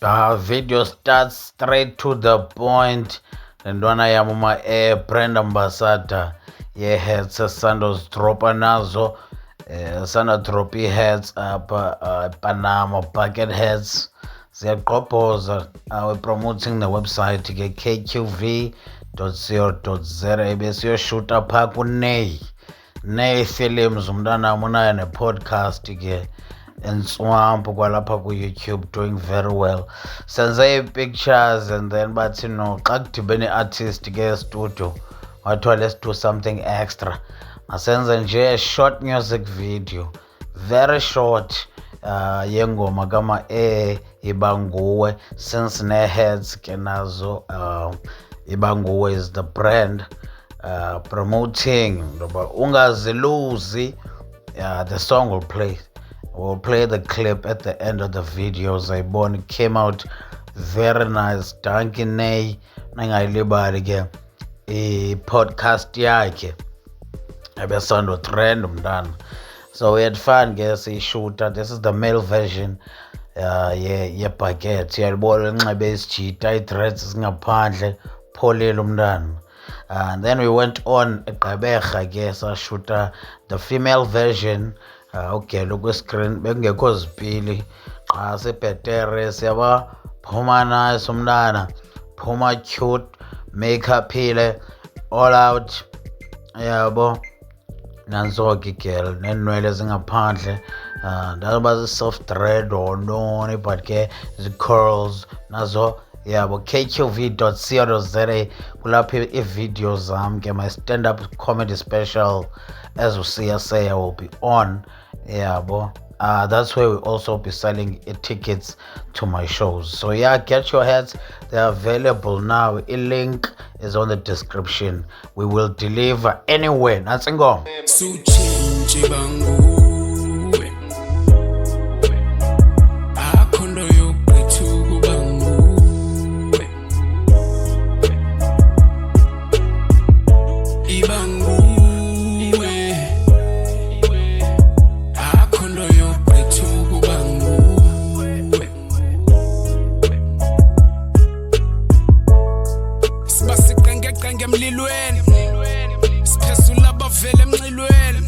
Video starts straight to the point. Ndwana yamuma brand ambassador heads sandos dropa nazo sana dropi heads apa Panama bucket heads ziyaqobhoza. We're promoting the website ke kqv.co.za besiyoshuta phaa kuney films umntanam unayo ne-podcast ke enswampu kwalapha ku-YouTube, doing very well. Senze ii-pictures and then bathi no xa kudibene i-artist ke estudio wathiwa let's do something extra, masenze nje a short music video, very short, yengoma kama iba nguwe, since ne-heads ke nazo. Iba nguwe is the brand promoting ngoba ungaziluzi. The song will play. We'll play the clip at the end of the video. Zayibona, came out very nice. Dankie Nay nangayilibali ke i-podcast yakhe ebesando trend umntana. So we had fun ke siyishuta. This is the male version ye-bucket. Uyalibona unxibe isijita, i-dreads zingaphandle, pholile umntana. And then we went on eGqeberha ke sashuta the female version. Okay, look at screen bekungekho zipili xa sebhetere siyaba phuma nice umntana, phuma cute, makeup ile all out, yabo nanso ke girl nenwele zingaphandle. Ndaba zi-soft dread or noni but ke zi-curls nazo, yabo. kqv.co.za kulapho ii-videos zam ke my stand-up comedy special as usiya will be on, yabo. That's where we'll also be selling tickets to my shows. So yeah, get your heads. They're available now. A link is on the description. We will deliver anywhere. That's ingoma. Emlilweni siphezula bavele emnxilweni,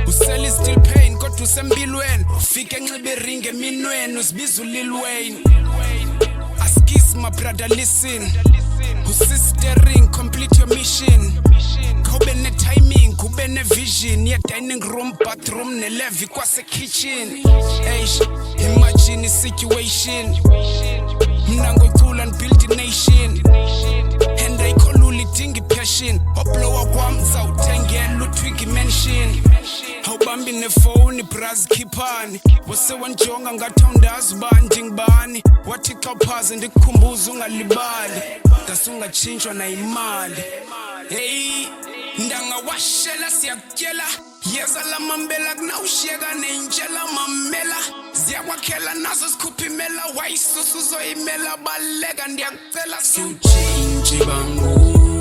useli still pain kodwa usempilweni, ufike enxibe ring eminweni uzibiza uLil Wayne. Askis my brother listen, usistering complete your mission, kube ne timing kube ne vision, ye dining room bathroom ne levy kwase kitchen. Eish, imagine the situation, mina ngocula and build a nation, and I call dingi passion oblowa kwamza uthengela uTwiggy mention, awubambi nefone braz khiphani, wase wanjonga ngathi awundazi bani ngibani, wathi xa uphaze ndikukhumbuza ungalibali, ngasungachintshwa na imali. Hey ndanga washela siyakutyela, yeza lamambela kunawushiyeka nenjela mamela, ziyakwakhela nazo sikhupha imela, wayisusu uzoyimela baleka ndiyakucela siwutshintshe bangu.